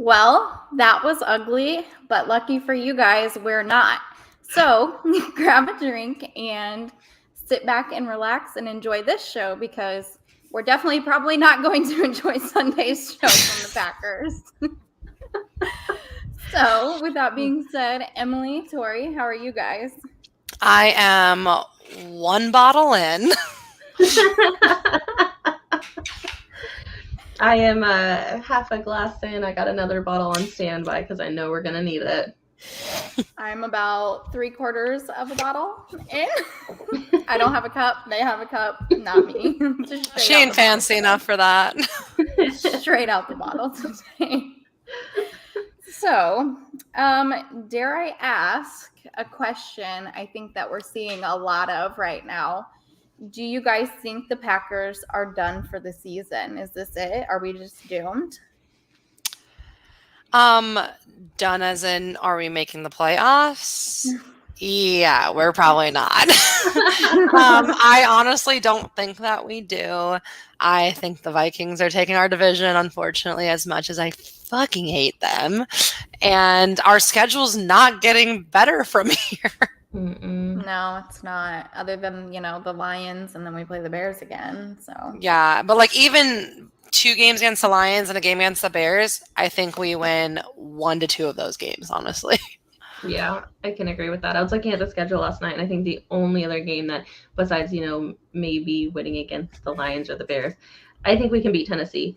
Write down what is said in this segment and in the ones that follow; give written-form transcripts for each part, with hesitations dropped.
Well, that was ugly, but lucky for you guys, we're not. So grab a drink and sit back and relax and enjoy this show because we're definitely probably not going to enjoy Sunday's show from the Packers. So, with that being said, Emily, Tori, how are you guys? I am one bottle in. I am half a glass in. I got another bottle on standby because I know we're going to need it. I'm about 3/4 of a bottle in. I don't have a cup. They have a cup. Not me. She ain't fancy enough for that. Straight out the bottle today. So, dare I ask a question I think that we're seeing a lot of right now? Do you guys think the Packers are done for the season? Is this it? Are we just doomed? Done as in, are we making the playoffs? Yeah, we're probably not. I honestly don't think that we do. I think the Vikings are taking our division, unfortunately, as much as I fucking hate them. And our schedule's not getting better from here. No, it's not. Other than, the Lions, and then we play the Bears again. So yeah, but even 2 games against the Lions and a game against the Bears, I think we win 1 to 2 of those games, honestly. Yeah, I can agree with that. I was looking at the schedule last night, and I think the only other game that, besides, maybe winning against the Lions or the Bears, I think we can beat Tennessee.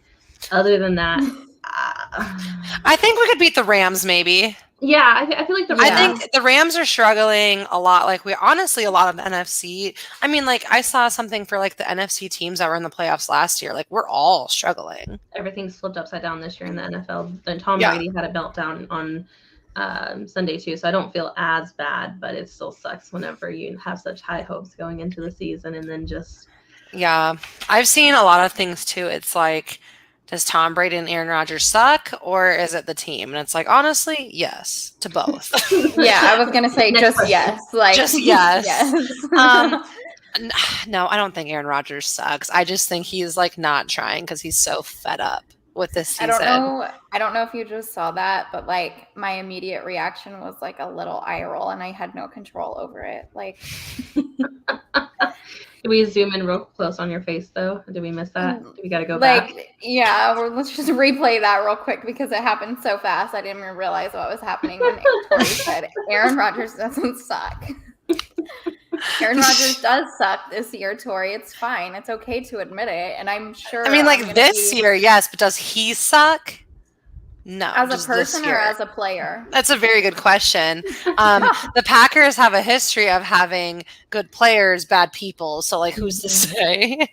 Other than that, I think we could beat the Rams, maybe. Yeah, I feel like I think the Rams are struggling a lot. Honestly, a lot of the NFC. I mean, I saw something for the NFC teams that were in the playoffs last year. We're all struggling. Everything's flipped upside down this year in the NFL. Then Tom Brady had a meltdown on Sunday too, so I don't feel as bad, but it still sucks whenever you have such high hopes going into the season and then just. Yeah, I've seen a lot of things too. It's does Tom Brady and Aaron Rodgers suck, or is it the team? And it's honestly, yes, to both. Yeah, I was gonna say just yes. Just yes. Yes. No, I don't think Aaron Rodgers sucks. I just think he's not trying because he's so fed up with this season. I don't know if you just saw that, but my immediate reaction was a little eye roll, and I had no control over it. Did we zoom in real close on your face, though? Did we miss that? Do we got to go back? Yeah, let's just replay that real quick because it happened so fast. I didn't even realize what was happening when Tori said Aaron Rodgers doesn't suck. Aaron Rodgers does suck this year, Tori. It's fine. It's okay to admit it, and I'm sure. I mean, this year, yes, but does he suck? No. As a person or as a player? That's a very good question. The Packers have a history of having good players, bad people. So, who's to say?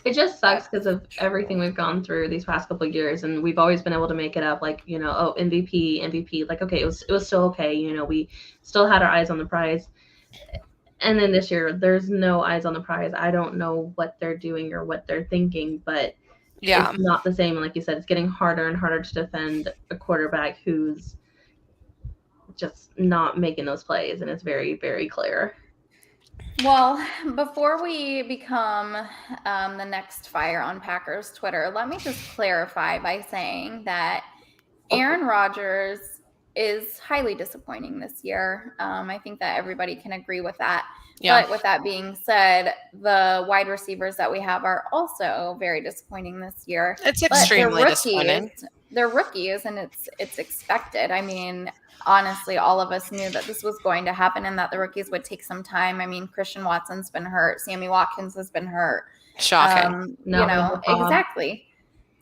It just sucks because of everything we've gone through these past couple of years, and we've always been able to make it up. MVP. Okay, it was still okay. We still had our eyes on the prize. And then this year, there's no eyes on the prize. I don't know what they're doing or what they're thinking, but yeah, it's not the same. Like you said, it's getting harder and harder to defend a quarterback who's just not making those plays, and it's very, very clear. Well, before we become the next fire on Packers Twitter, let me just clarify by saying that Aaron Rodgers is highly disappointing this year. I think that everybody can agree with that. Yeah. But with that being said, the wide receivers that we have are also very disappointing this year. It's extremely disappointing. They're rookies, and it's expected. I mean, honestly, all of us knew that this was going to happen and that the rookies would take some time. I mean, Christian Watson's been hurt. Sammy Watkins has been hurt. Shocking. Exactly.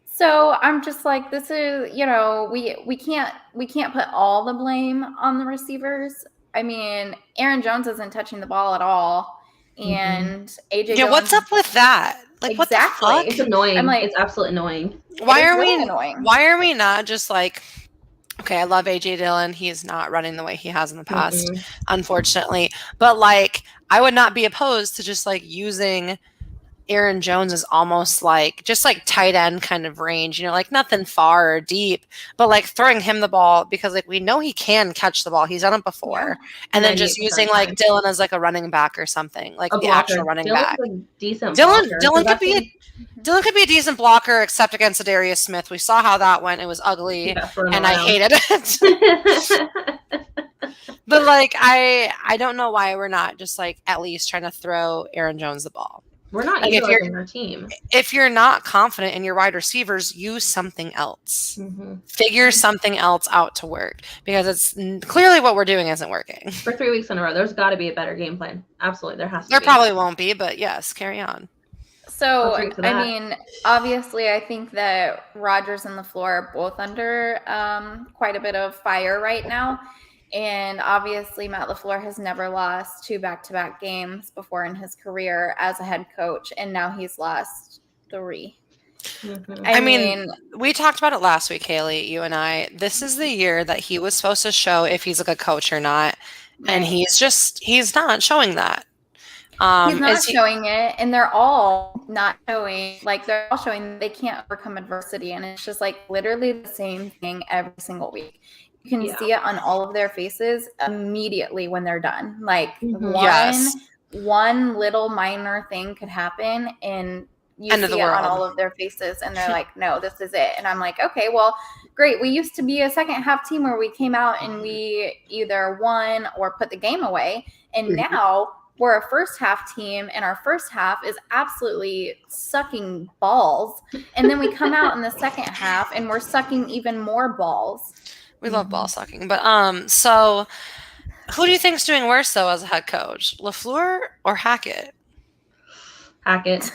So I'm just this is, we can't put all the blame on the receivers. I mean, Aaron Jones isn't touching the ball at all. And AJ Jones, what's up with that? Exactly. What the fuck? It's annoying. It's absolutely annoying. Why are we not just okay, I love AJ Dillon. He is not running the way he has in the past, unfortunately. But I would not be opposed to just using Aaron Jones is almost like just like tight end kind of range, like nothing far or deep, but like throwing him the ball because like we know he can catch the ball. He's done it before. And then just 98% using like Dylan as like a running back or something, like A the blocker. actual running Dylan's back. a decent Dylan blocker, Dylan so could be Dylan could be a decent blocker except against Darius Smith. We saw how that went. It was ugly and I hated it. it. But like I don't know why we're not just like at least trying to throw Aaron Jones the ball. We're not Like, utilizing our team. If you're not confident in your wide receivers, use something else. Mm-hmm. Figure something else out to work because it's clearly what we're doing isn't working. For 3 weeks in a row, there's got to be a better game plan. Absolutely, there has to There be. probably won't be, but yes, carry on. So, I'll drink to I that. mean, obviously, I think that Rodgers and LaFleur are both under quite a bit of fire right now. And obviously, Matt LaFleur has never lost 2 back-to-back games before in his career as a head coach, and now he's lost 3. Mhm. I mean, we talked about it last week, Haley, you and I. This is the year that he was supposed to show if he's a good coach or not. And he's not showing that. He's not showing it, and they're all not showing. Like, they're all showing that they can't overcome adversity, and it's just like literally the same thing every single week. You can see it on all of their faces immediately when they're done. Like one little minor thing could happen, and you see it on all of their faces, and they're like, "No, this is it." And I'm like, "Okay, well, great. We used to be a second half team where we came out and we either won or put the game away, and now." We're a first half team, and our first half is absolutely sucking balls. And then we come out in the second half, and we're sucking even more balls. We love ball sucking. But so who do you think's doing worse, though, as a head coach? LaFleur or Hackett? Hackett.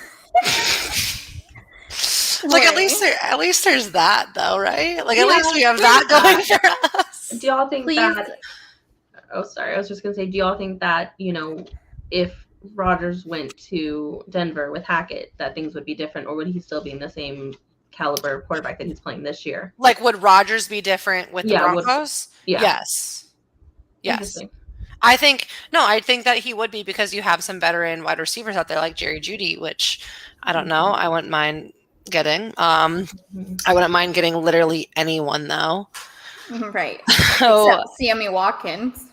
Like, at least there's that, though, right? Like, at least we have that going for us. Do y'all think that... Oh, sorry. I was just going to say, do y'all think that, if Rodgers went to Denver with Hackett, that things would be different, or would he still be in the same caliber quarterback that he's playing this year? Like, would Rodgers be different with the Broncos? Yes. I think that he would be because you have some veteran wide receivers out there like Jerry Jeudy, which I don't know. I wouldn't mind getting. I wouldn't mind getting literally anyone, though. Right. Except Sammy Watkins.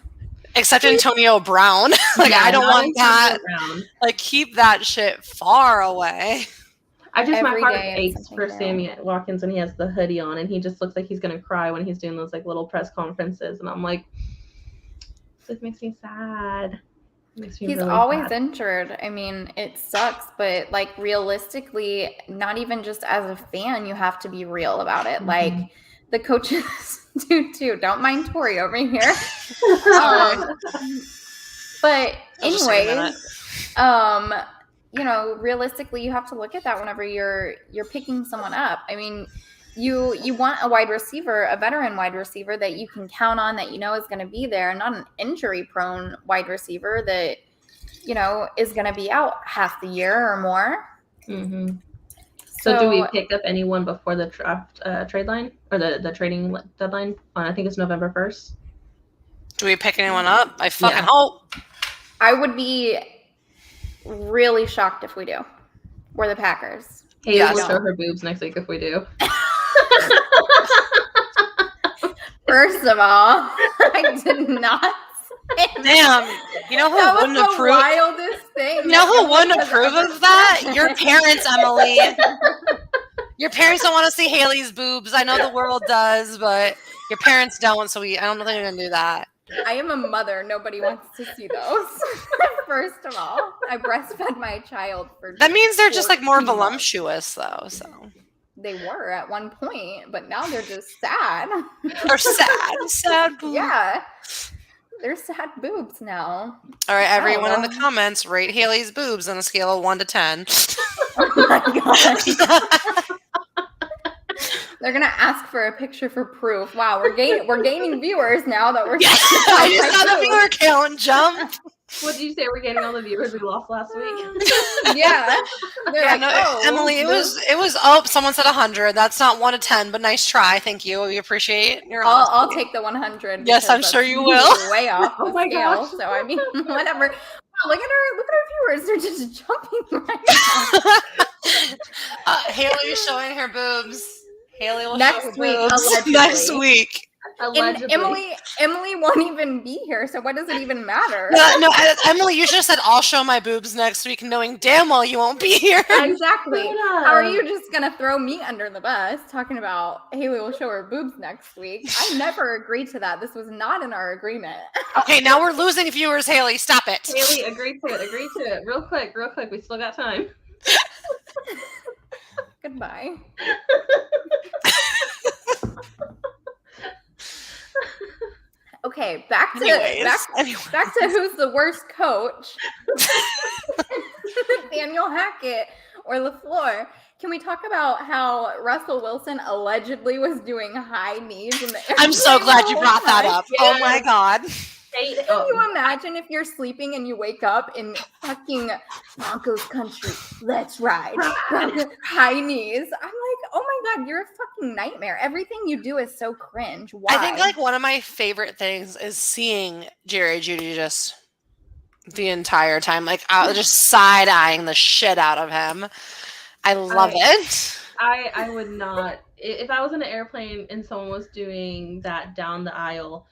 Except Antonio Brown. Like, I don't want that. Like, keep that shit far away. My heart aches for Sammy Watkins when he has the hoodie on and he just looks like he's going to cry when he's doing those like little press conferences. And I'm like, this makes me sad. He's really always sad. injured. I mean, it sucks, but like realistically, not even just as a fan, you have to be real about it. Like, the coaches do too. Don't mind Tori over here. But anyways, realistically, you have to look at that whenever you're picking someone up. I mean, you want a wide receiver, a veteran wide receiver that you can count on, that you know is going to be there, not an injury-prone wide receiver that is going to be out half the year or more. Mm-hmm. So do we pick up anyone before the draft trade line or the trading deadline on, I think it's November 1st? Do we pick anyone up? I fucking hope. I would be really shocked if we do. We're the Packers. Hey, we'll show her boobs next week if we do. First of all, I did not. Damn, you know who wouldn't approve? Wildest thing. You know who wouldn't approve of that? Your parents, Emily. Your parents don't want to see Haley's boobs. I know the world does, but your parents don't. So I don't think we're gonna do that. I am a mother. Nobody wants to see those. First of all, I breastfed my child for. That means they're just like more voluptuous, though. So they were at one point, but now they're just sad. They're sad boobs. Yeah. They're sad boobs now. All right, everyone in the comments, rate Haley's boobs on a scale of 1 to 10. Oh my gosh. They're gonna ask for a picture for proof. Wow, we're gaining viewers now that we're. Yeah, I just saw the viewer count jump. What did you say? We're getting all the viewers we lost last week. Yeah. Emily, it was. Someone said 100. That's not 1 to 10, but nice try. Thank you. We appreciate your. I'll take the 100. Yes, I'm sure you will. Way off. Oh my gosh. So I mean, whatever. Look at our viewers. They're just jumping right now. Haley is showing her boobs. Haley will Next show her week, boobs allegedly. next week. And Allegedly. Emily won't even be here, so what does it even matter? No, Emily, you should have said I'll show my boobs next week, knowing damn well you won't be here. Exactly. Shut How are up. you just gonna throw me under the bus talking about Haley will show her boobs next week? I never agreed to that. This was not in our agreement. Okay, now we're losing viewers, Haley. Stop it. Haley, agree to it. Real quick. We still got time. Goodbye. Okay, back to who's the worst coach, Daniel Hackett or LaFleur. Can we talk about how Russell Wilson allegedly was doing high knees in the air? I'm so glad you brought that up. Yes. Oh my god. Can you imagine if you're sleeping and you wake up in fucking Broncos country? Let's ride. High knees. I'm like, oh my god, you're a fucking nightmare. Everything you do is so cringe. Why? I think like one of my favorite things is seeing Jerry Jeudy just the entire time, like just side eyeing the shit out of him. I love it. I would not. If I was in an airplane and someone was doing that down the aisle,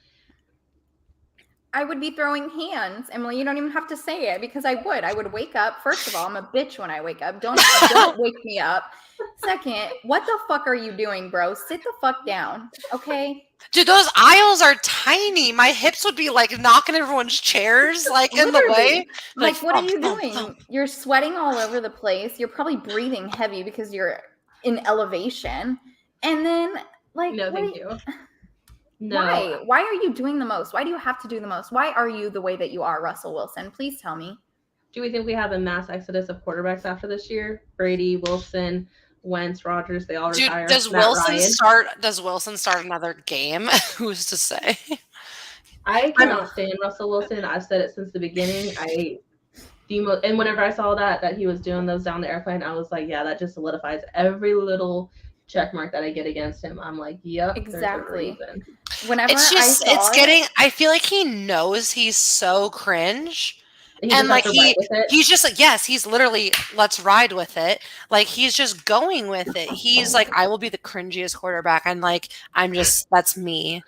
I would be throwing hands. Emily, you don't even have to say it because I would wake up. First of all, I'm a bitch when I wake up. Don't wake me up. Second, what the fuck are you doing, bro? Sit the fuck down. Okay. Dude, those aisles are tiny. My hips would be like knocking everyone's chairs like in the way. Like what are you doing? You're sweating all over the place. You're probably breathing heavy because you're in elevation. And then like no, thank you. No. Why? Why are you doing the most? Why do you have to do the most? Why are you the way that you are, Russell Wilson? Please tell me. Do we think we have a mass exodus of quarterbacks after this year? Brady, Wilson, Wentz, Rodgers, they all retire. Does Wilson start another game? Who's to say? I cannot stand Russell Wilson. I've said it since the beginning. And whenever I saw that he was doing those down the airplane, I was like, yeah, that just solidifies every little check mark that I get against him. I'm like, yep, exactly. Whenever I feel like he knows he's so cringe. And like he's just like, yes, he's literally let's ride with it. Like he's just going with it. He's like, I will be the cringiest quarterback. And like, that's me.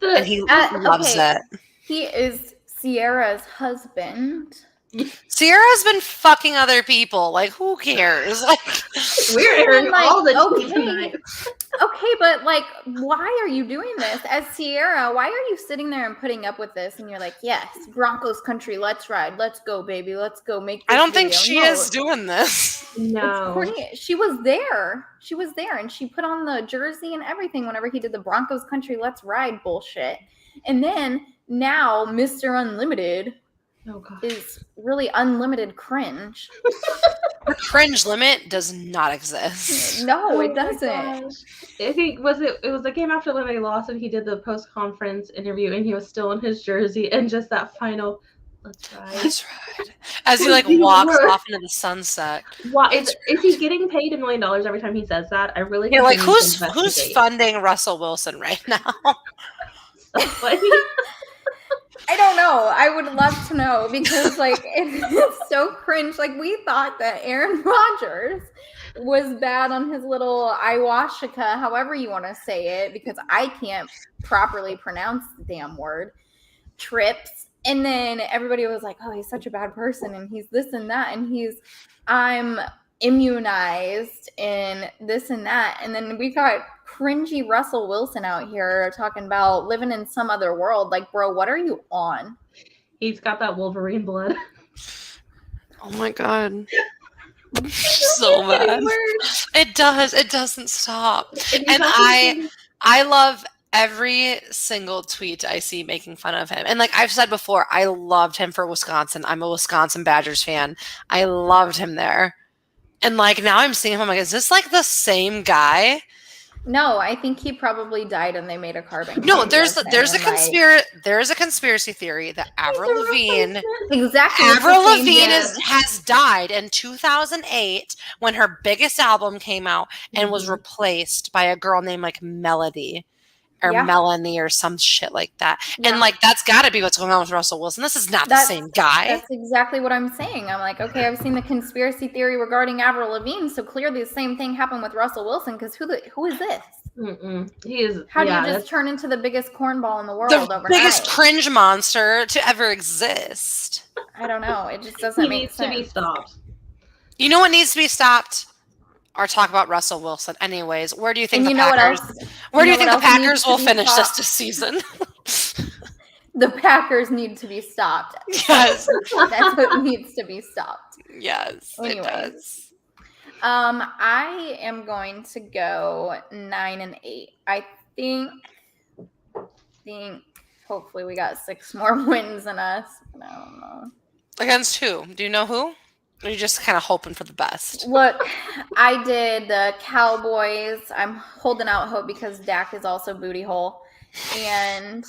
And he loves it. He is Sierra's husband. Sierra's been fucking other people. Like, who cares? Like, we're airing all the tea tonight. Okay, but like, why are you doing this? As Sierra, why are you sitting there and putting up with this? And you're like, yes, Broncos country, let's ride. Let's go, baby. Let's go make this I don't think video. she is doing this. No. She was there. She was there and she put on the jersey and everything whenever he did the Broncos country, let's ride bullshit. And then now Mr. Unlimited is really unlimited cringe. The cringe limit does not exist. No, it doesn't. It was the game after when they lost and he did the post-conference interview and he was still in his jersey and just that final let's ride. Let's ride. As he like walks off into the sunset. Why is he getting paid $1 million every time he says that? I really like who's funding Russell Wilson right now? So funny. I don't know. I would love to know because like it's so cringe. Like we thought that Aaron Rodgers was bad on his little ayahuasca, however you want to say it, because I can't properly pronounce the damn word, trips. And then everybody was like, oh, he's such a bad person and he's this and that. And I'm immunized and this and that. And then we got cringy Russell Wilson out here talking about living in some other world. Like, bro, what are you on? He's got that Wolverine blood. Oh my God. So bad. It does. It doesn't stop. And I love every single tweet I see making fun of him. And like I've said before, I loved him for Wisconsin. I'm a Wisconsin Badgers fan. I loved him there. And like now I'm seeing him, I'm like, is this like the same guy? No, I think he probably died and they made a carbon. No, there's a conspiracy theory that Avril Lavigne has died in 2008 when her biggest album came out and was replaced by a girl named like Melody. or Yeah. Melanie or some shit like that. Yeah. And like that's got to be what's going on with Russell Wilson. This is not the same guy. That's exactly what I'm saying. I'm like, okay, I've seen the conspiracy theory regarding Avril Lavigne, so clearly the same thing happened with Russell Wilson. Because who is this? He is. How do you just turn into the biggest cornball in the world The overnight? biggest cringe monster to ever exist. I don't know. It just doesn't make sense. He needs to be stopped. You know what needs to be stopped? Or talk about Russell Wilson. Anyways, where do you think And the you know Packers? what else? Where do You you know think the what else needs Packers to will be finish stopped? this season? The Packers need to be stopped. Yes. That's what needs to be stopped. Yes, it Anyways. does. I am going to go 9-8. I think hopefully we got 6 more wins than us. I don't know. Against who? Do you know who? Or are you just kind of hoping for the best? Look, I did the Cowboys. I'm holding out hope because Dak is also booty hole. And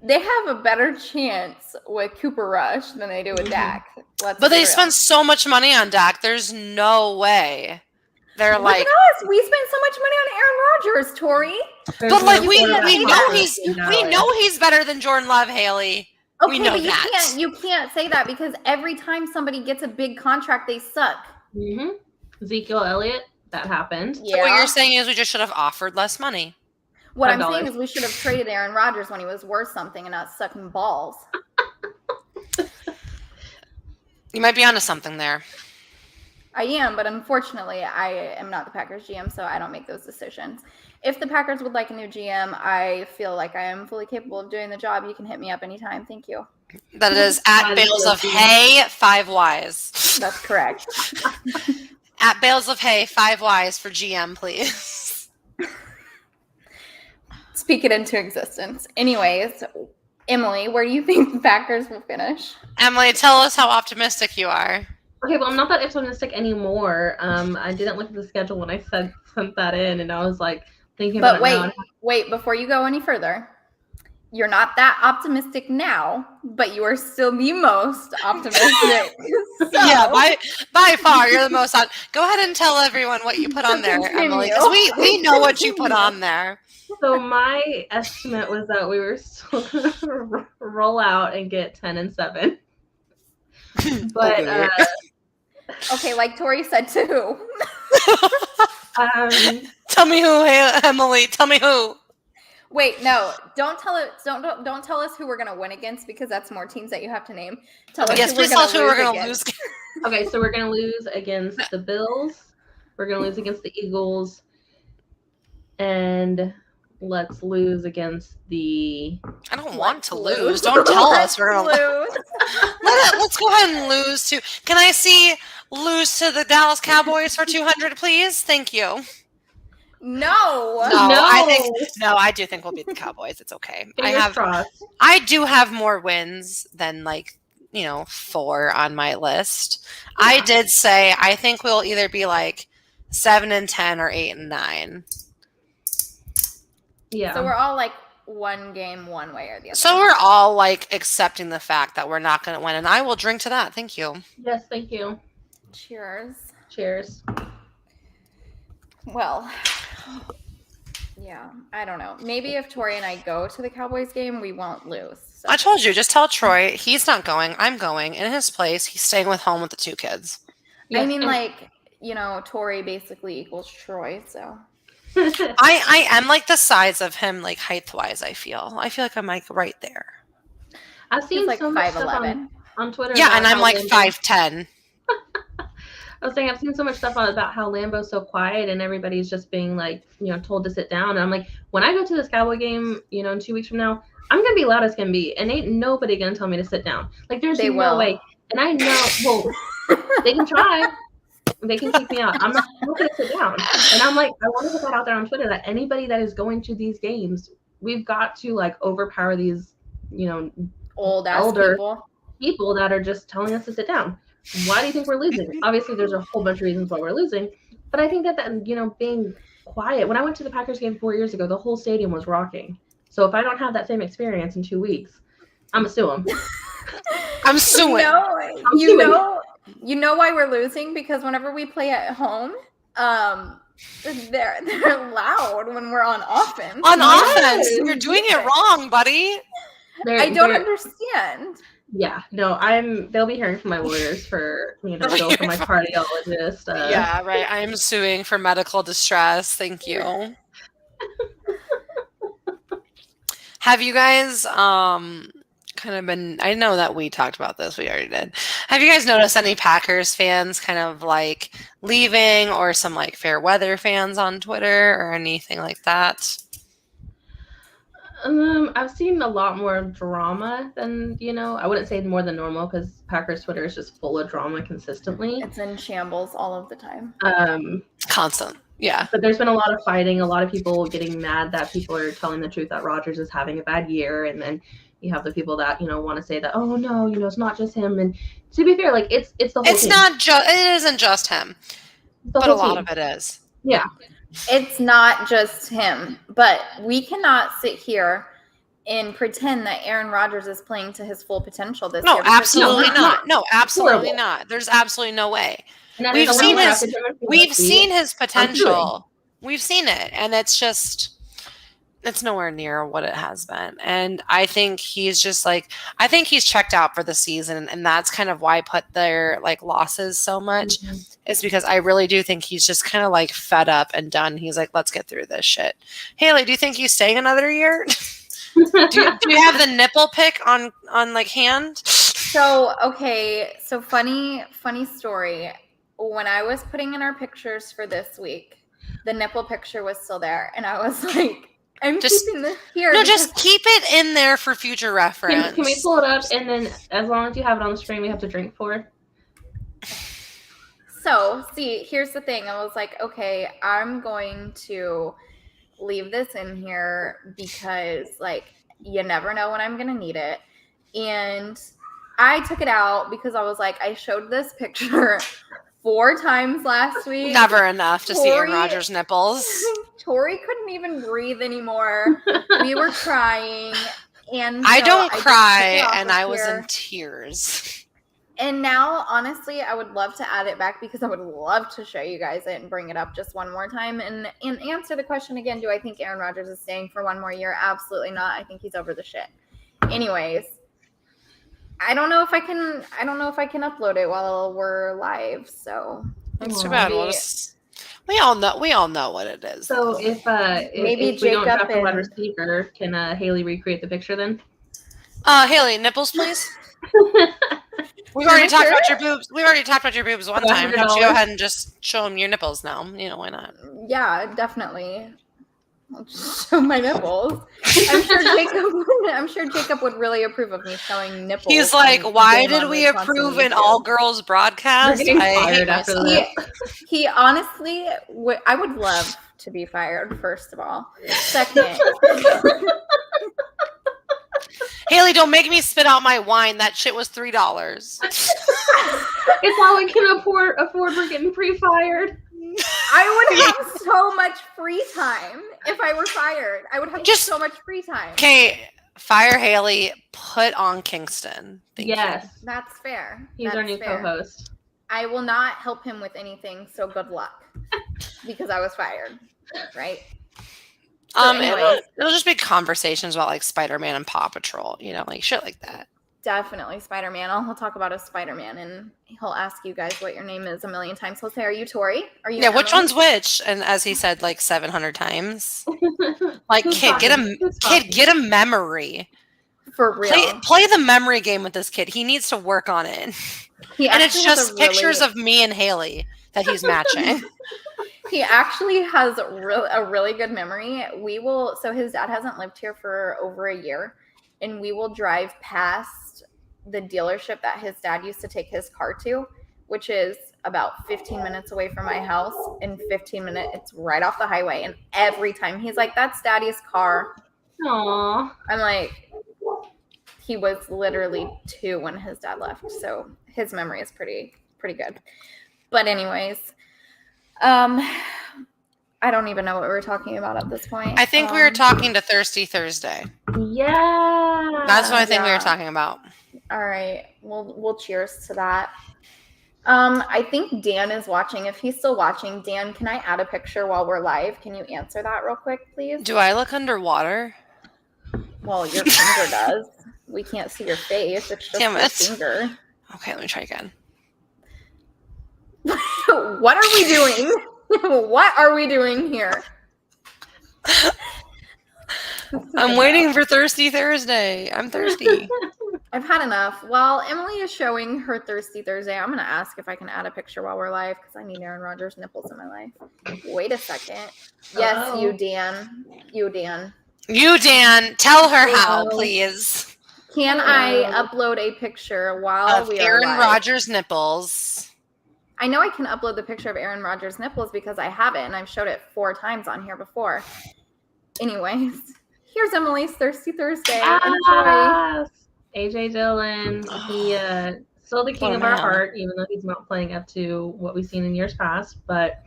they have a better chance with Cooper Rush than they do with Dak. But they spend so much money on Dak. There's no way. They're Look like, at us. We spent so much money on Aaron Rodgers, Tori. but like we know know he's better than Jordan Love, Haley. Okay, We know but that. you can't say that because every time somebody gets a big contract, they suck. Ezekiel Elliott, that happened. So what you're saying is we just should have offered less money. What I'm $5. saying is we should have traded Aaron Rodgers when he was worth something and not sucking balls. You might be onto something there. I am, but unfortunately, I am not the Packers GM, so I don't make those decisions. If the Packers would like a new GM, I feel like I am fully capable of doing the job. You can hit me up anytime. Thank you. That is at Bales of Hay 5 Ys. That's correct. At Bales of Hay 5 Ys for GM, please. Speak it into existence. Anyways, Emily, where do you think the Packers will finish? Emily, tell us how optimistic you are. Okay, well, I'm not that optimistic anymore. I didn't look at the schedule when I sent that in, and I was like thinking about it now. Wait, before you go any further, you're not that optimistic now, but you are still the most optimistic. Yeah, by far, you're the most on. Go ahead and tell everyone what you put on there, Emily, because we know what you put on there. So my estimate was that we were still going to roll out and get 10-7. But okay, like Tori said too. Tell me who, Emily. Tell me who. Wait, no, don't tell us who we're gonna win against because that's more teams that you have to name. Tell us Please tell us who we're gonna lose. Okay, so we're gonna lose against the Bills. We're gonna lose against the Eagles, and let's lose against the. I don't want to lose. Don't tell us we're gonna lose. Let's go ahead and lose to. Can I see lose to the Dallas Cowboys for 200, please? Thank you. No. I do think we'll beat the Cowboys. It's okay. Crossed. I do have more wins than 4 on my list. Yeah. I did say I think we'll either be like 7-10 or 8-9. Yeah. So we're all like one game one way or the other. So we're all like accepting the fact that we're not going to win, and I will drink to that. Thank you. Yes, thank you. Cheers. Cheers. Well, yeah, I don't know. Maybe if Tori and I go to the Cowboys game, we won't lose. So. I told you, just tell Troy he's not going. I'm going. In his place, he's staying with home with the 2 kids. Yes, I mean, Tori basically equals Troy, so. I am like the size of him, like height-wise, I feel like I'm like right there. I've seen like so much stuff on Twitter. Yeah, and I'm like 5'10". I was saying I've seen so much stuff about how Lambeau's so quiet and everybody's just being like, told to sit down. And I'm like, when I go to this Cowboy game, in 2 weeks from now, I'm gonna be loud as can be, and ain't nobody gonna tell me to sit down. Like there's no way. And I know, well, they can try. They can kick me out. I'm not gonna sit down. And I'm like, I want to put that out there on Twitter that anybody that is going to these games, we've got to like overpower these, older people that are just telling us to sit down. Why do you think we're losing? Obviously, there's a whole bunch of reasons why we're losing, but I think that being quiet. When I went to the Packers game 4 years ago, the whole stadium was rocking. So if I don't have that same experience in 2 weeks, I'm gonna sue them. I'm suing. You know why we're losing? Because whenever we play at home, they're loud when we're on offense. On Yes. offense, you're doing it wrong, buddy. I don't understand. Yeah, no, they'll be hearing from my lawyers for, go for my cardiologist. Yeah, right. I am suing for medical distress. Thank you. Have you guys kind of been, I know that we talked about this, we already did. Have you guys noticed any Packers fans kind of like leaving, or some like fair weather fans on Twitter or anything like that? I've seen a lot more drama than, I wouldn't say more than normal, because Packers Twitter is just full of drama consistently. It's in shambles all of the time. Constant. Yeah. But there's been a lot of fighting, a lot of people getting mad that people are telling the truth that Rodgers is having a bad year. And then you have the people that, want to say that, oh no, it's not just him. And to be fair, like it's the whole It's team. it isn't just him, but a lot of it is. Yeah. It's not just him, but we cannot sit here and pretend that Aaron Rodgers is playing to his full potential this year. No, absolutely not. No, absolutely horrible. not. There's absolutely no way. And We've seen we've seen his potential. We've seen it, and it's nowhere near what it has been. And I think he's just I think he's checked out for the season, and that's kind of why I put their losses so much. Is because I really do think he's just kind of fed up and done. He's like, let's get through this shit. Haley, do you think he's staying another year? do you have the nipple pic on hand? So funny story. When I was putting in our pictures for this week, the nipple picture was still there, and I was like, I'm keeping this here. No, just keep it in there for future reference. Can we pull it up, and then as long as you have it on the screen, we have to drink for? So, see, here's the thing. I was like, okay, I'm going to leave this in here because, you never know when I'm going to need it. And I took it out because I was like, I showed this picture 4 times last week. Never enough to see Aaron Rodgers' nipples. Tori couldn't even breathe anymore. We were crying. And I so don't just cry, took it off and of I was here. in tears. And now, honestly, I would love to add it back because I would love to show you guys it and bring it up just one more time and answer the question again. Do I think Aaron Rodgers is staying for one more year? Absolutely not. I think he's over the shit. Anyways, I don't know if I can upload it while we're live. So that's too bad. We all know what it is. So if maybe if we don't Jacob draft a wide receiver, can Haley recreate the picture then? Haley, nipples, please. We've already talked about your boobs. We've already talked about your boobs one time. Why don't you go ahead and just show them your nipples now? Why not? Yeah, definitely. I'll just show my nipples. I'm sure Jacob would really approve of me showing nipples. He's like, why did we approve an all-girls broadcast? We're getting fired after this. He honestly I would love to be fired, first of all. Second. Haley, don't make me spit out my wine. That shit was $3. It's all we can afford. We're getting pre-fired. I would have so much free time if I were fired. I would have so much free time. Okay, fire Haley. Put on Kingston. Yes, that's fair. He's our new co-host. I will not help him with anything. So good luck, because I was fired. Right. So it'll just be conversations about Spider-Man and Paw Patrol, shit like that. Definitely Spider-Man. He'll talk about a Spider-Man, and he'll ask you guys what your name is a million times. He'll say, "Are you Tori? Are you?" Yeah, which one's which? And as he said 700 times, get a memory. For real. Play the memory game with this kid. He needs to work on it. And it's just pictures of me and Haley that he's matching. He actually has a really good memory. So his dad hasn't lived here for over a year, and we will drive past the dealership that his dad used to take his car to, which is about 15 minutes away from my house. In 15 minutes, it's right off the highway. And every time he's like, "That's Daddy's car." Aww. I'm like, he was literally 2 when his dad left. So his memory is pretty good. But anyways, I don't even know what we were talking about at this point. I think we were talking to Thirsty Thursday. Yeah. That's what I think we were talking about. All right. We'll cheers to that. I think Dan is watching. If he's still watching, Dan, can I add a picture while we're live? Can you answer that real quick, please? Do I look underwater? Well, your finger does. We can't see your face. It's just Damn your it. finger. Okay, let me try again. What are we doing? What are we doing here? I'm waiting for Thirsty Thursday. I'm thirsty. I've had enough. While Emily is showing her Thirsty Thursday, I'm going to ask if I can add a picture while we're live because I need Aaron Rodgers nipples in my life. Wait a second. Yes, Uh-oh. you, Dan. You, Dan. You, Dan, tell her how, please. Can I upload a picture while Of we are Aaron live? Rodgers nipples. I know I can upload the picture of Aaron Rodgers nipples because I have it and I've showed it 4 times on here before. Anyways, here's Emily's Thirsty Thursday. Enjoy. Yes. AJ Dillon, he still the king Oh, of our man. heart, even though he's not playing up to what we've seen in years past. But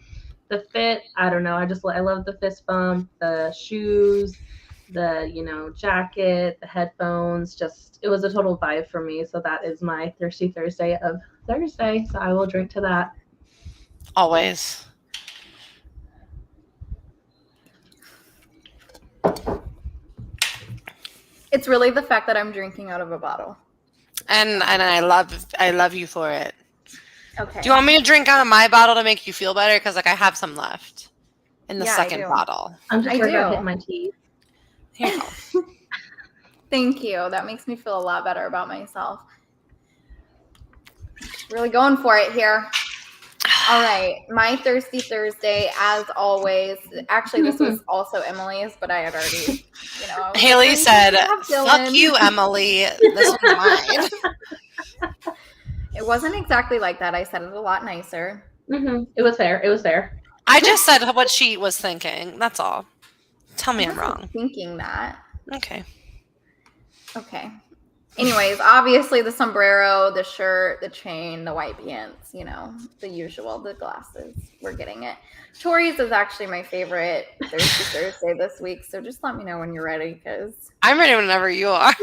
the fit, I don't know. I love the fist bump, the shoes, the jacket, the headphones. Just it was a total vibe for me. So that is my Thirsty Thursday of Thursday. So I will drink to that. Always. It's really the fact that I'm drinking out of a bottle. And I love you for it. Okay. Do you want me to drink out of my bottle to make you feel better? Because I have some left in the Yeah, I second do. bottle. I'm just I worried about do. hitting my teeth. Here you go. Thank you. That makes me feel a lot better about myself. Really going for it here. All right. My Thirsty Thursday, as always. Actually, this was also Emily's, but I had already, I was Haley like, said, "Yeah, Dylan." "Fuck you, Emily. This one's mine." It wasn't exactly like that. I said it a lot nicer. It was fair. It was fair. I just said what she was thinking. That's all. Tell me I I'm wasn't wrong. thinking that. Okay. Okay. Anyways, obviously the sombrero, the shirt, the chain, the white pants, the usual, the glasses. We're getting it. Tori's is actually my favorite Thirsty Thursday this week, so just let me know when you're ready, because I'm ready whenever you are.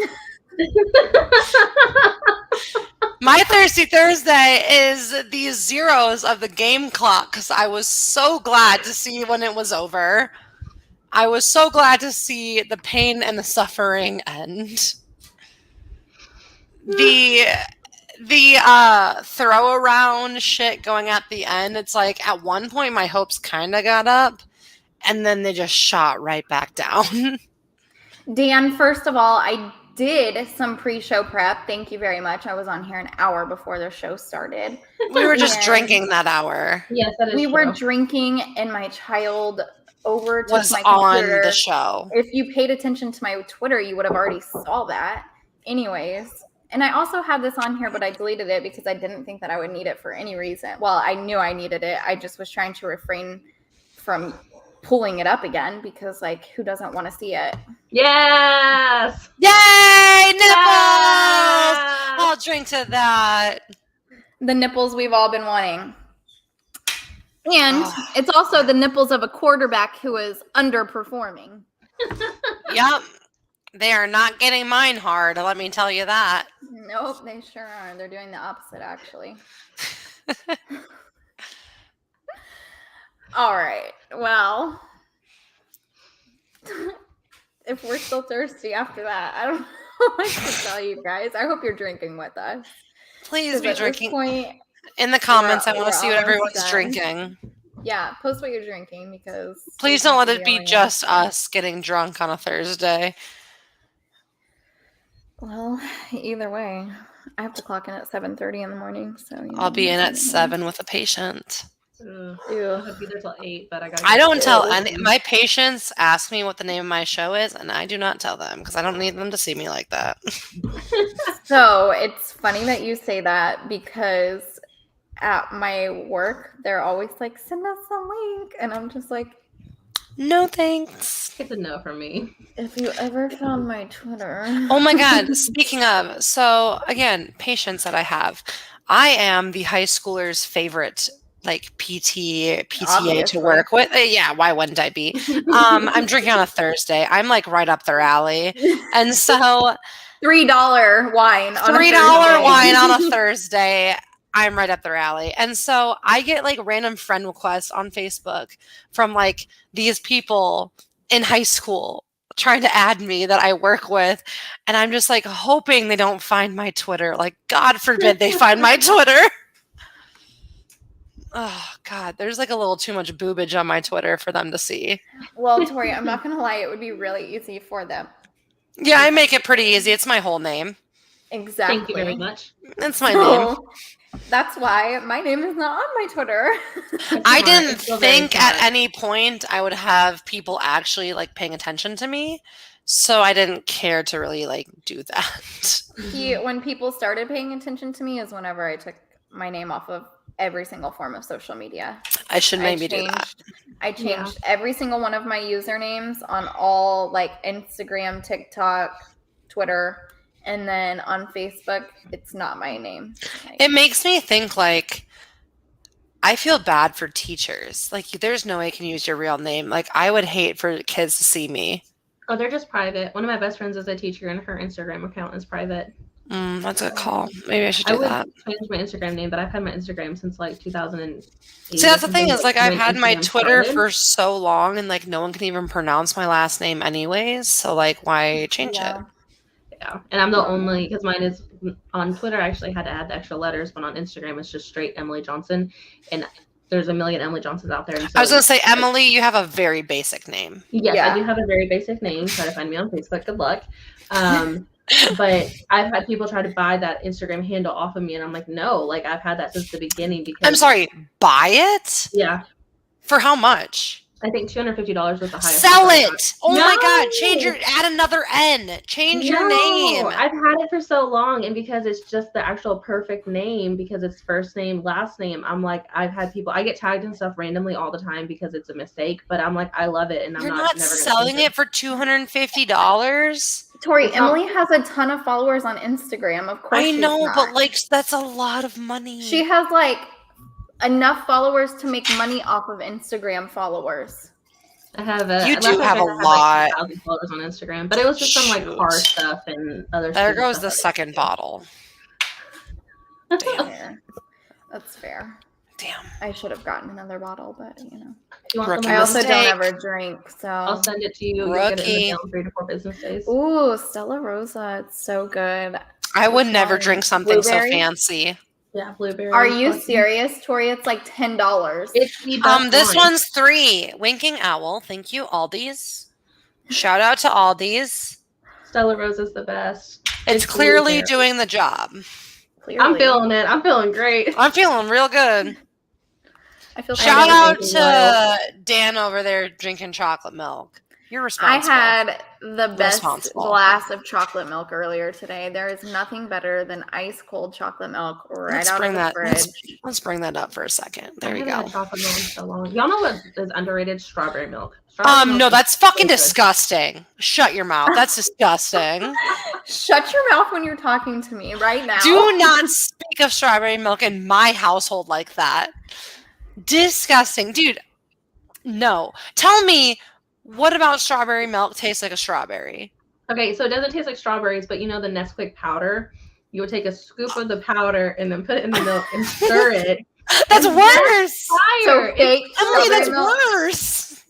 My Thirsty Thursday is the zeros of the game clock because I was so glad to see when it was over. I was so glad to see the pain and the suffering end. The throw around shit going at the end, it's like at one point my hopes kind of got up and then they just shot right back down. Dan, first of all, I did some pre-show prep. Thank you very much. I was on here an hour before the show started. We were just And drinking that hour. Yes, that is we true. were drinking, and my child overtook Was my on computer. the show. If you paid attention to my Twitter, you would have already saw that. Anyways, and I also had this on here, but I deleted it because I didn't think that I would need it for any reason. Well, I knew I needed it. I just was trying to refrain from pulling it up again because, who doesn't want to see it? Yes. Yay! Nipples! Yes! I'll drink to that. The nipples we've all been wanting. And it's also the nipples of a quarterback who is underperforming. Yep. They are not getting mine hard, let me tell you that. Nope, they sure are. They're doing the opposite, actually. All right. Well, if we're still thirsty after that, I don't know what to tell you guys. I hope you're drinking with us. Please 'Cause be at this drinking. point, In the comments, I we're want to see what almost everyone's done. drinking. yeah, post what you're drinking because Please don't let it be just us getting drunk on a Thursday. Well, either way, I have to clock in at 7:30 in the morning, so I'll be in at 7 with a patient. Ugh. Ew. I'll be there till 8, but I got. I don't tell any. My patients ask me what the name of my show is, and I do not tell them because I don't need them to see me like that. So it's funny that you say that because at my work, they're always like, send us a link. And I'm just like, No thanks. It's a no from me. if you ever found my Twitter. Oh my God. Speaking of, so again, patients that I have, I am the high schooler's favorite PTA Obviously. to work with. Yeah, why wouldn't I be? I'm drinking on a Thursday. I'm right up their alley. And so $3 wine. On $3 a Thursday. wine on a Thursday. I'm right up their alley. And so I get like random friend requests on Facebook from like these people in high school trying to add me that I work with. And I'm just like hoping they don't find my Twitter. Like, God forbid they find my Twitter. Oh, God. There's like a little too much boobage on my Twitter for them to see. Well, Tori, I'm not going to lie. It would be really easy for them. Yeah, I make it pretty easy. It's my whole name. Exactly. Thank you very much. It's my name. That's why my name is not on my Twitter. I didn't think at any point I would have people actually like paying attention to me. So I didn't care to really like do that. When people started paying attention to me is whenever I took my name off of every single form of social media. I should maybe do that. I changed every single one of my usernames on all like Instagram, TikTok, Twitter. And then on Facebook, it's not my name. It makes me think like I feel bad for teachers. Like there's no way I can use your real name. Like I would hate for kids to see me. Oh, they're just private. One of my best friends is a teacher and her Instagram account is private. That's a good call. Maybe I should do that. I would change my Instagram name, but I've had my Instagram since like 2008. See, that's the thing is like I've had my Instagram Twitter started. for so long and like no one can even pronounce my last name anyways. So like why change it? Yeah, and I'm the only, because mine is on Twitter. I actually had to add the extra letters, but on Instagram it's just straight Emily Johnson, and there's a million Emily Johnsons out there. And so, I was gonna say, Emily, you have a very basic name. Yes, Yeah. I do have a very basic name. Try to find me on Facebook. Good luck. But I've had people try to buy that Instagram handle off of me, and I'm like, no, like I've had that since the beginning. Because I'm sorry, buy it? Yeah, For how much? I think $250 was the highest. Sell I got. it! Oh my God! Add another N. Change your name. I've had it for so long, and because it's just the actual perfect name, because it's first name, last name, I'm like, I've had people, I get tagged and stuff randomly all the time because it's a mistake, but I'm like, I love it, and I'm You're not not never gonna selling change it for $250. Tori, It's not- Emily has a ton of followers on Instagram. Of course, I she's know, not. but like that's a lot of money. She has like enough followers to make money off of Instagram followers. I have You do have a lot. Like 2,000 followers on Instagram, but it was just some like car Shoot. stuff and other. There stupid goes stuff the like second bottle. Damn. Fair. That's fair. Damn. I should have gotten another bottle, but you know. If you want Rookie some I of also this, don't Mistake. ever drink, so. I'll send it to you. You'll get it in Rookie. the mail 3 to 4 business days. Ooh, Stella Rosa, it's so good. I would Which never one? drink something Blueberry? so fancy. Yeah, blueberry. Are you serious, Tori? It's like $10. It's the best This wine. one's 3. Winking Owl. Thank you, Aldi's. Shout out to Aldi's. Stella Rosa's the best. It's clearly doing the job. Clearly. I'm feeling it. I'm feeling great. I'm feeling real good. I feel Shout never out drinking to Dan over there drinking chocolate milk. You're I responsible. had the best Responsible. glass of chocolate milk earlier today. There is nothing better than ice cold chocolate milk right Let's out bring of the that. fridge. Let's bring that up for a second. There I you haven't go. had chocolate milk in so long. Y'all know what is underrated? Strawberry milk. Strawberry milk No, is that's fucking so good. disgusting. Shut your mouth. That's disgusting. Shut your mouth when you're talking to me right now. Do not speak of strawberry milk in my household like that. Disgusting. Dude, no. Tell me, what about strawberry milk tastes like a strawberry? Okay, so it doesn't taste like strawberries, but you know the Nesquik powder? You would take a scoop of the powder and then put it in the milk and stir it. That's And worse. So Fire! fake Emily, that's strawberry milk. worse.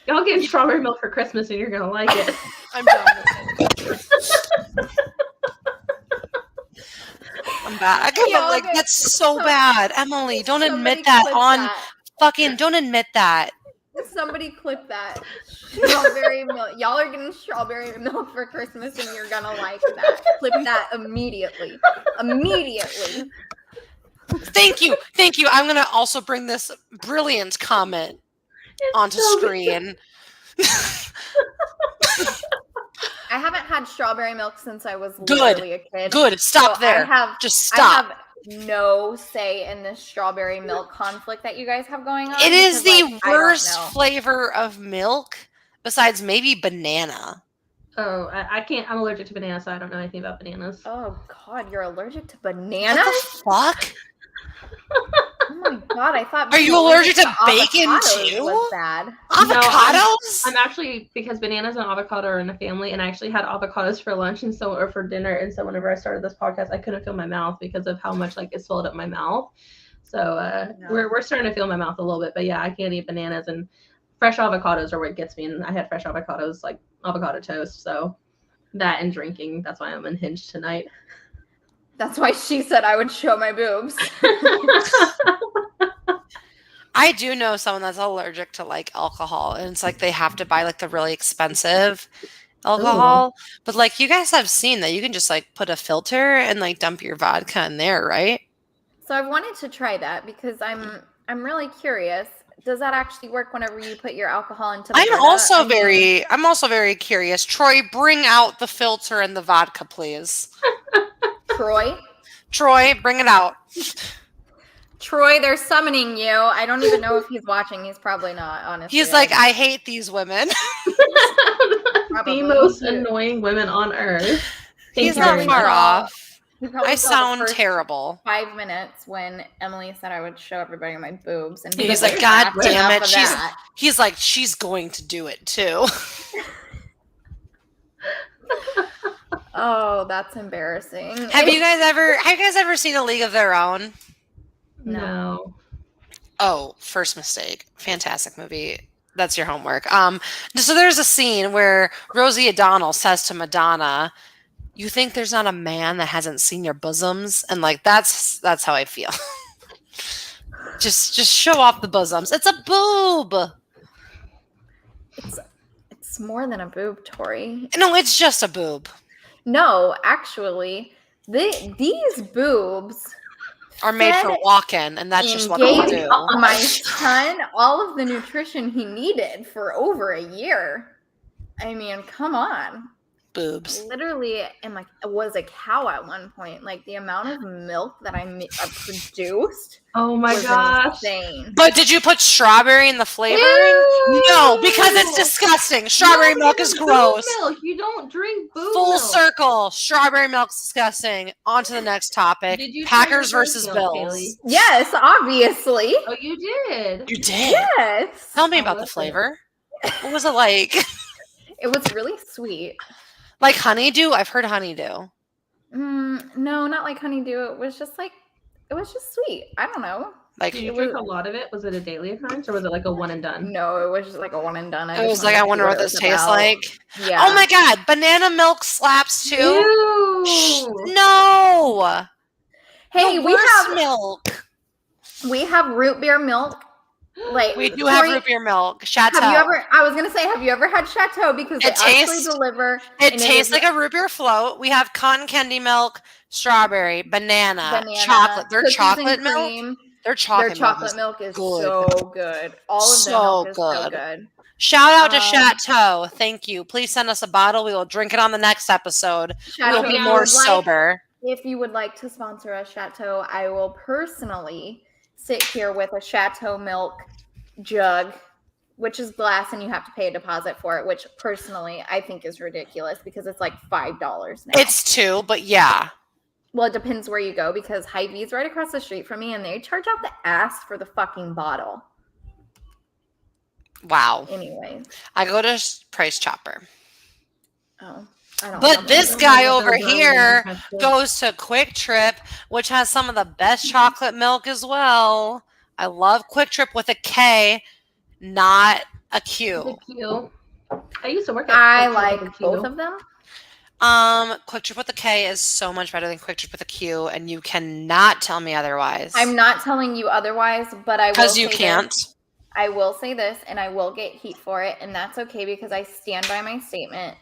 Y'all getting strawberry milk for Christmas and you're gonna like it. I'm done with it. I'm back. Yeah, But like okay. that's so bad. Emily, don't Somebody admit that clip on that. fucking don't admit that. Somebody clip that. Strawberry milk. Y'all are getting strawberry milk for Christmas and you're gonna like that. Clip that immediately. Immediately. Thank you. Thank you. I'm gonna also bring this brilliant comment onto so screen. I haven't had strawberry milk since I was Good. literally a kid. Good. Stop So there. I have Just stop. I have no say in this strawberry milk conflict that you guys have going on. It is because, the like, I don't worst know. flavor of milk besides maybe banana. Oh, I can't. I'm allergic to bananas, so I don't know anything about bananas. Oh God, you're allergic to What bananas? the fuck? Oh my God, I thought. Are you allergic to bacon avocados too? Was bad. Avocados? I'm actually, because bananas and avocado are in the family, and I actually had avocados for lunch or for dinner, and so whenever I started this podcast, I couldn't feel my mouth because of how much like it swelled up my mouth. So we're starting to feel my mouth a little bit, but yeah, I can't eat bananas, and fresh avocados are what gets me. And I had fresh avocados, like avocado toast. So that and drinking, that's why I'm unhinged tonight. That's why she said I would show my boobs. I do know someone that's allergic to like alcohol, and it's like they have to buy like the really expensive alcohol. But like you guys have seen that you can just like put a filter and like dump your vodka in there, right? So I've wanted to try that because I'm really curious. Does that actually work whenever you put your alcohol into the I'm Brita? also very curious. Troy, bring out the filter and the vodka, please. Troy, bring it out. Troy, they're summoning you. I don't even know if he's watching. He's probably not, honestly. He's like, I hate these women. The most annoying women on earth. He's not far off. I sound terrible. 5 minutes when Emily said I would show everybody my boobs, and he's like, God damn it! He's like, she's going to do it too. Oh, that's embarrassing. Have you guys ever seen A League of Their Own? No. Oh, First Mistake. Fantastic movie. That's your homework. So there's a scene where Rosie O'Donnell says to Madonna, "You think there's not a man that hasn't seen your bosoms?" And like that's how I feel. just show off the bosoms. It's a boob. It's more than a boob, Tori. No, it's just a boob. No, actually, these boobs are made for walking, and that's just what they do. My son all of the nutrition he needed for over a year. I mean, come on. Boobs. Literally, and like was a cow at one point. Like the amount of milk that I produced. Oh my gosh! Insane. But did you put strawberry in the flavoring? Ew. No, because it's disgusting. Strawberry milk is gross. Milk. You don't drink boob Full milk. Circle. Strawberry milk's disgusting. On to the next topic. Packers versus Bills. Haley? Yes, obviously. Oh, you did. You did. Yes. Tell me about the flavor. What was it like? It was really sweet. Like honeydew? I've heard honeydew. No, not like honeydew. It was just sweet. I don't know. Like, did you drink a lot of it? Was it a daily occurrence or was it like a one and done? No, it was just like a one and done. It was like, I wonder what this tastes like. Yeah. Oh my God, banana milk slaps too. Ew. No. Hey, we have milk. We have root beer milk. Like we do have root beer milk. Chateau. I was gonna say, have you ever had Chateau? Because they actually deliver. It tastes like a root beer float. We have cotton candy milk, strawberry, banana, chocolate. Their chocolate milk. Their chocolate milk is so good. All of their milk is so good. Shout out to Chateau. Thank you. Please send us a bottle. We will drink it on the next episode. We'll be more sober. If you would like to sponsor us, Chateau, I will personally sit here with a Chateau milk jug, which is glass, and you have to pay a deposit for it, which personally I think is ridiculous because it's like $5 now. It's $2, but yeah. Well, it depends where you go because Hy-Vee's right across the street from me, and they charge out the ass for the fucking bottle. Wow. Anyways. I go to Price Chopper. Oh. But this guy over here goes to Quick Trip, which has some of the best chocolate milk as well. I love Quick Trip with a K, not a Q. I used to work at I like both of them. Quick Trip with a K is so much better than Quick Trip with a Q, and you cannot tell me otherwise. I'm not telling you otherwise, but I will. Because you can't. I will say this, and I will get heat for it, and that's okay because I stand by my statement.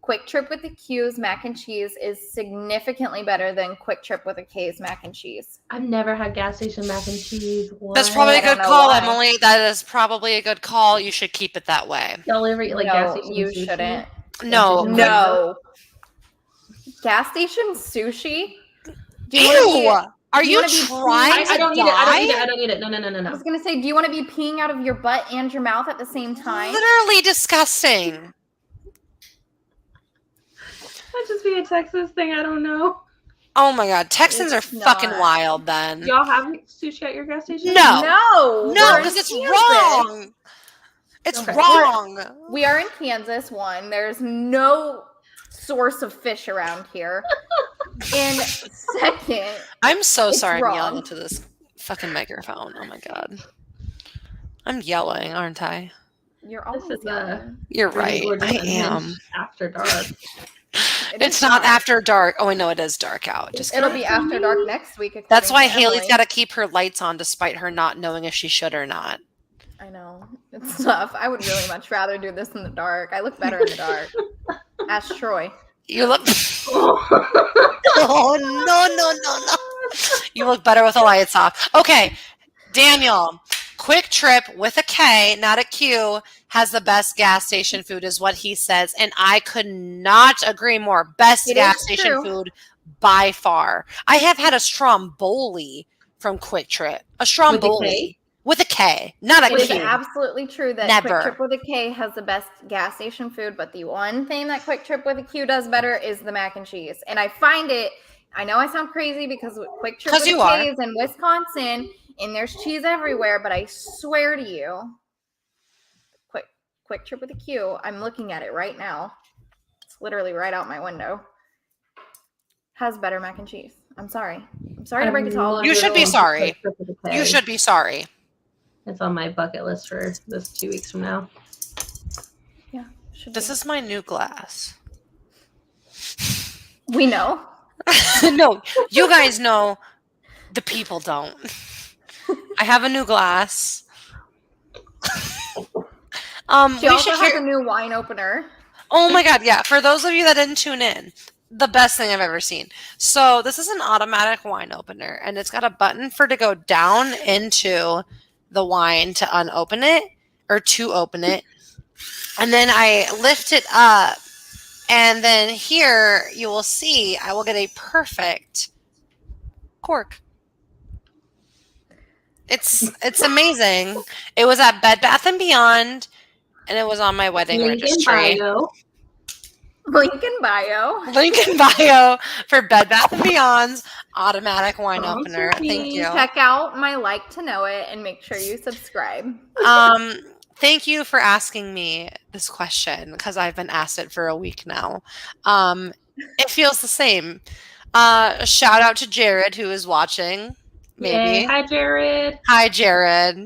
Quick Trip with the Q's mac and cheese is significantly better than Quick Trip with a K's mac and cheese. I've never had gas station mac and cheese. What? That's probably a good call, Emily. That is probably a good call. You should keep it that way. Y'all ever eat gas station you sushi? Shouldn't. No. Gas station sushi? Ew! Are you trying to I don't need it. No. I was going to say, do you want to be peeing out of your butt and your mouth at the same time? Literally disgusting. Might just be a Texas thing. I don't know. Oh my God, Texans It's are fucking not. wild. Then Y'all have sushi at your gas station? no, No, no, we're in because it's Kansas. wrong. It's Okay. wrong. We are in Kansas, one. There's no source of fish around here. And second, I'm so It's sorry I'm yelling wrong. into this fucking microphone. Oh my God, I'm yelling, aren't I? you're This always is yelling. You're Really right. gorgeous I and am. Hinge after dark. It's not after dark. Oh, I know it is dark out. Just It'll kidding. be after dark next week. That's why according to Haley's Emily. got to keep her lights on despite her not knowing if she should or not. I know. It's tough. I would really much rather do this in the dark. I look better in the dark. Ask Troy. You look. Oh, no. You look better with the lights off. Okay, Daniel. Quick Trip with a K, not a Q, has the best gas station food, is what he says. And I could not agree more. Best It gas is station true. food by far. I have had a Stromboli from Quick Trip. A Stromboli with a K, not a It is Q. absolutely true that Never. Quick Trip with a K has the best gas station food, but the one thing that Quick Trip with a Q does better is the mac and cheese. And I find it, I know I sound crazy because Quick Trip 'Cause with you a are. K is in Wisconsin and there's cheese everywhere, but I swear to you, Quick Trip with a Q, I'm looking at it right now. It's literally right out my window. Has better mac and cheese. I'm sorry. I'm sorry to break it to all of You should be you. sorry. Quick Trip with a K. You should be sorry. It's on my bucket list for this 2 weeks from now. Yeah, should This be. is my new glass. We know. No, you guys know. The people don't. I have a new glass. She We also should has hear. a new wine opener. Oh my God, yeah. For those of you that didn't tune in, the best thing I've ever seen. So this is an automatic wine opener, and it's got a button for to go down into the wine to unopen it or to open it. And then I lift it up, and then here you will see I will get a perfect cork. It's amazing. It was at Bed Bath and Beyond, and it was on my wedding Link in registry. bio. Link in bio. Link in bio for Bed Bath and Beyond's automatic wine opener. Thank you. Check out my like to know it and make sure you subscribe. Thank you for asking me this question because I've been asked it for a week now. It feels the same. Shout out to Jared who is watching. Maybe. Yay. Hi, Jared. Hi, Jared.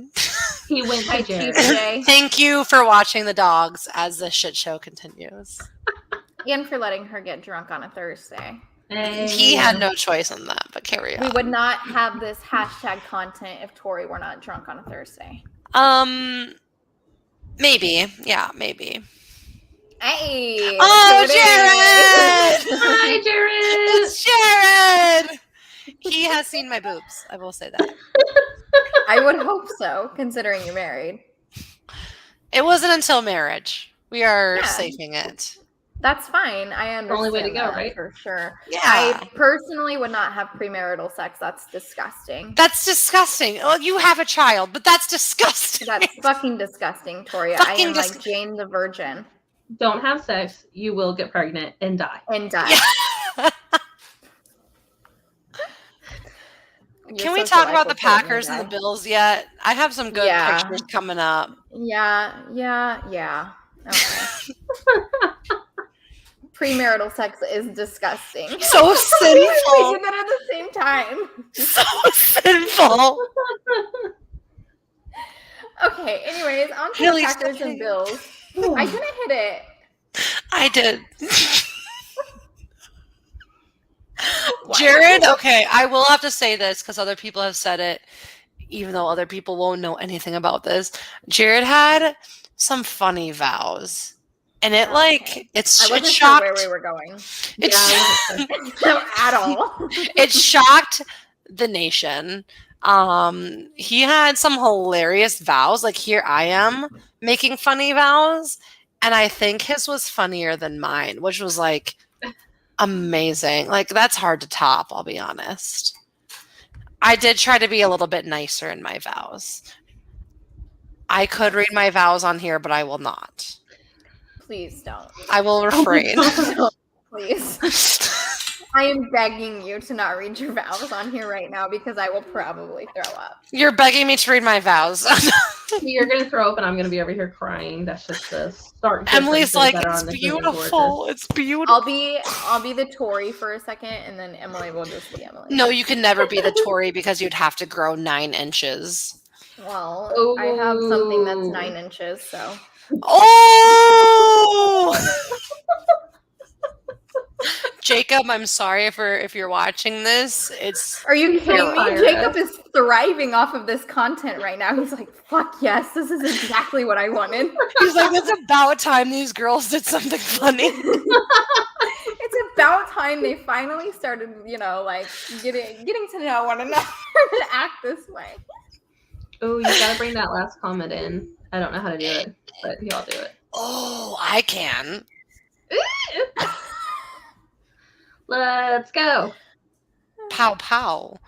He went Hi, to Jared. TJ. Thank you for watching the dogs as the shit show continues. And for letting her get drunk on a Thursday. Hey. He had no choice in that, but carry We on. would not have this hashtag content if Tori were not drunk on a Thursday. Maybe. Yeah, maybe. Hey. Oh, there it is. Hi, Jared. It's Jared! He has seen my boobs. I will say that. I would hope so, considering you're married. It wasn't until marriage. We are Yeah. safing it. That's fine. I understand. Only way to go, that right? For sure. Yeah. I personally would not have premarital sex. That's disgusting. That's disgusting. Well, you have a child, but that's disgusting. That's fucking disgusting, Tori. I Fucking am like Jane the Virgin Don't have sex. You will get pregnant and die. and die. Yeah. Your Can we social talk life about will the kill you and Packers and the die. Bills yet? I have some good Yeah. pictures coming up. Yeah. Okay. Premarital sex is disgusting. So We sinful. did that at the same time. So sinful. Okay. Anyways, on to the Haley's Packers okay. and Bills. I didn't hit it. I did. Why? Jared, okay, I will have to say this because other people have said it, even though other people won't know anything about this. Jared had some funny vows. And it Okay. it I wasn't sure shocked where we were going. it, No, at all. it shocked the nation. He had some hilarious vows. Like here I am making funny vows, and I think his was funnier than mine, which was like amazing. Like that's hard to top, I'll be honest. I did try to be a little bit nicer in my vows. I could read my vows on here, but I will not. Please don't. I will refrain. Please. I am begging you to not read your vows on here right now because I will probably throw up. You're begging me to read my vows. You're gonna throw up, and I'm gonna be over here crying. That's just the start. Emily's like, that are it's on this movie, beautiful. It's beautiful. I'll be the Tory for a second, and then Emily will just be Emily. No, you can never be the Tory because you'd have to grow 9 inches. Well, I have something that's 9 inches, so. Oh! Jacob, I'm sorry if you're watching this. Are you kidding me? Fire Jacob is thriving off of this content right now. He's like, fuck yes, this is exactly what I wanted. He's like, it's about time these girls did something funny. It's about time they finally started, like getting to know one another to act this way. Oh, you gotta bring that last comment in. I don't know how to do it, but y'all do it. Oh, I can. Let's go. Pow pow.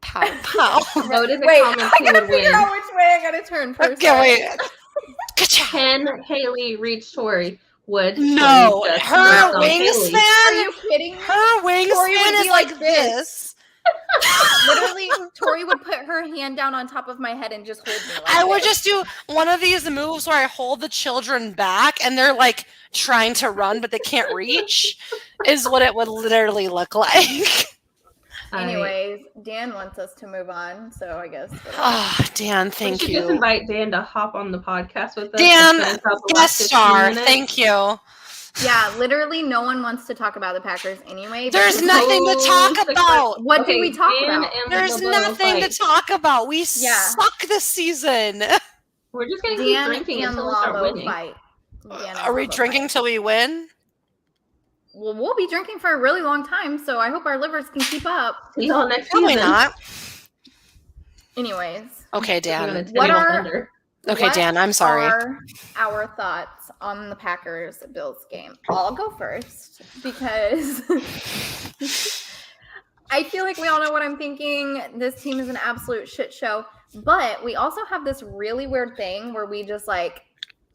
Pow pow. Vote in the Wait, comments I who gotta would figure win. out which way I gotta turn first. Okay, wait. Ka-chow. Can Haley reach Tori? Would No, Tori just her knock on Haley? Are wingspan. you kidding me? Her Tori wingspan would is be like like this. this. Literally, Tori would put her hand down on top of my head and just hold me like I would this. just do one of these moves where I hold the children back and they're like trying to run but they can't reach, is what it would literally look like. Anyways, Dan wants us to move on, so I guess. Oh, Dan, We thank should you. just invite Dan to hop on the podcast with us. Dan, and finish out the guest last 15 star, minutes. thank you. Yeah, literally, no one wants to talk about the Packers anyway. There's because- nothing to talk about. What do we talk Dan about? and There's Lobo nothing to fight. talk about. We Yeah. suck this season. We're just gonna keep Dan drinking and until we start Lalo winning. fight. Dan and Are we Lalo drinking fight. till we win? Well, we'll be drinking for a really long time, so I hope our livers can keep up. See y'all next Probably season. not. Anyways, Okay, We're Dan. gonna What take are- Thunder. Okay, what Dan, I'm sorry. are our thoughts on the Packers Bills game? I'll go first because I feel like we all know what I'm thinking. This team is an absolute shit show, but we also have this really weird thing where we just like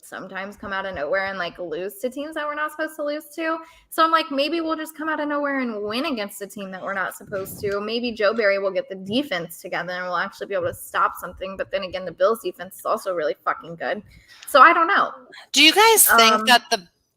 sometimes come out of nowhere and like lose to teams that we're not supposed to lose to. So I'm like, maybe we'll just come out of nowhere and win against a team that we're not supposed to. Maybe Joe Barry will get the defense together and we'll actually be able to stop something. But then again, the Bills defense is also really fucking good. So I don't know. Do you guys think Um, that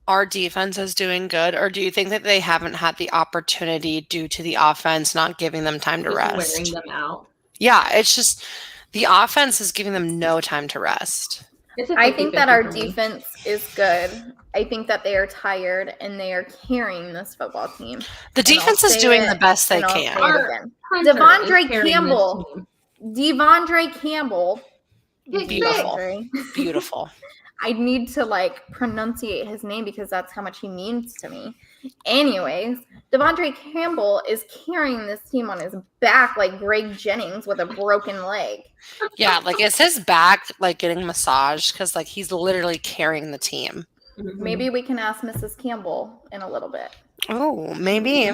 our defense is doing good, or do you think that they haven't had the opportunity due to the offense not giving them time to Just rest? wearing them out. Yeah, it's just the offense is giving them no time to rest. It's a I think that 50-50 our for me. defense is good. I think that they are tired and they are carrying this football team. The And I'll defense is say doing it, the best they and I'll can. say it again. Hunter Devondre is carrying this Campbell. team. Devondre Campbell. Beautiful. Devondre. Beautiful. I need to like pronunciate his name because that's how much he means to me. Anyways, Devondre Campbell is carrying this team on his back like Greg Jennings with a broken leg. Yeah, like is his back like getting massaged because like he's literally carrying the team. Mhm. Maybe we can ask Mrs. Campbell in a little bit. Oh, maybe.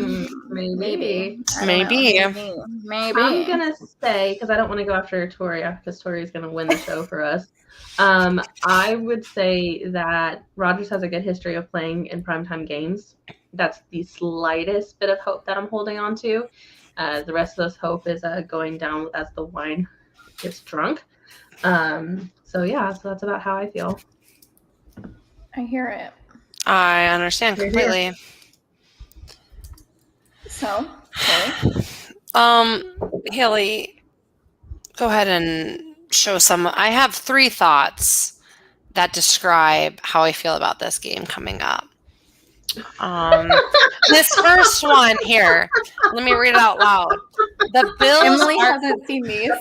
Maybe. I don't Maybe. know. Maybe. I'm gonna say, because I don't want to go after Tori because Tori's gonna win the show for us. I would say that Rodgers has a good history of playing in primetime games. That's the slightest bit of hope that I'm holding on to. The rest of this hope is going down as the wine gets drunk. So that's about how I feel. I hear it. I understand You're here. completely. So, Tori? Haley, go ahead and show some. I have 3 thoughts that describe how I feel about this game coming up. This first one here, let me read it out loud. The Emily Bills are hasn't seen these.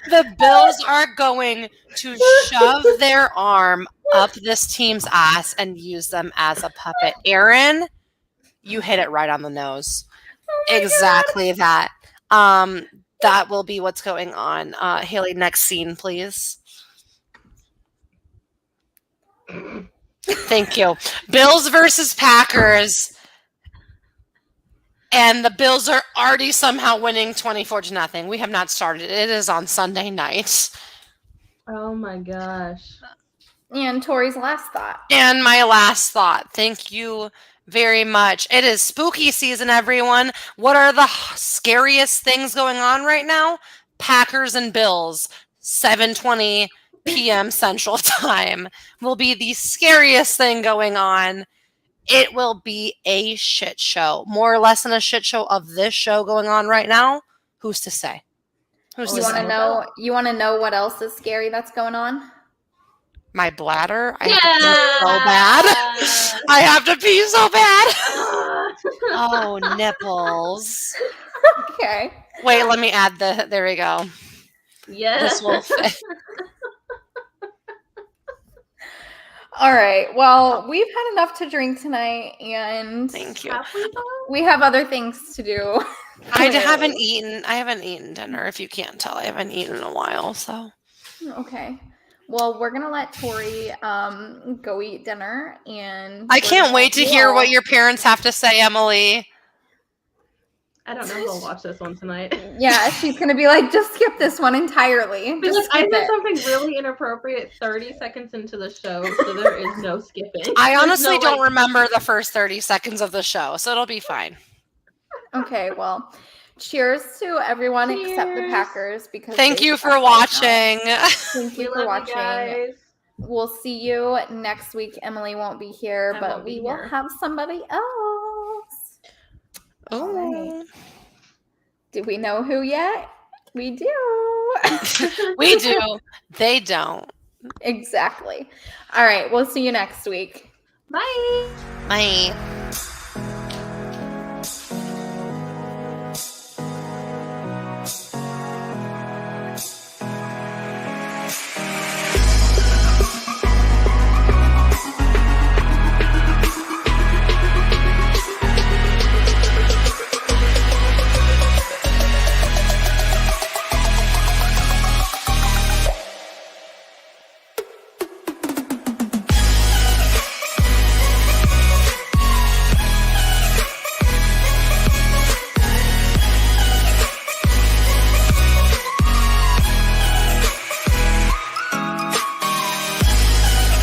the Bills are going to shove their arm up this team's ass and use them as a puppet. Aaron, you hit it right on the nose. Exactly that. That will be what's going on. Haley, next scene, please. Thank you. Bills versus Packers. And the Bills are already somehow winning 24-0. We have not started. It is on Sunday night. Oh my gosh. And Tori's last thought. And my last thought. Thank you Very much. It is spooky season, everyone. What are the scariest things going on right now? Packers and Bills, 7:20 p.m. Central Time will be the scariest thing going on. It will be a shit show. More or less than a shit show of this show going on right now. Who's to say? Who's You to want say? to know? You want to know what else is scary that's going on? My bladder. I have to pee so bad. I have to pee so bad. Oh, nipples. Okay. Wait, let me add the. There we go. Yes. This will fit. All right. Well, we've had enough to drink tonight, and Thank you. Have we though? we have other things to do. I haven't eaten dinner. If you can't tell, I haven't eaten in a while. So Okay. Well, we're gonna let Tori go eat dinner, and I we're can't gonna wait to let you hear all- what your parents have to say, Emily. I don't know if I'll watch this one tonight. Yeah, she's gonna be like, just skip this one entirely. Because Just I skip said it. something really inappropriate 30 seconds into the show, so there is no skipping. I There's honestly no, don't like, remember the first 30 seconds of the show, so it'll be fine. Okay. Well, cheers to everyone except the Cheers. Packers because Thank they you suck for right now. watching. Thank We you for love you watching. guys. We'll see you next week. Emily won't be here, I but won't be we will here. have somebody else. Oh, Do we know who yet? We do. we do. They don't. Exactly. All right. We'll see you next week. Bye. Bye.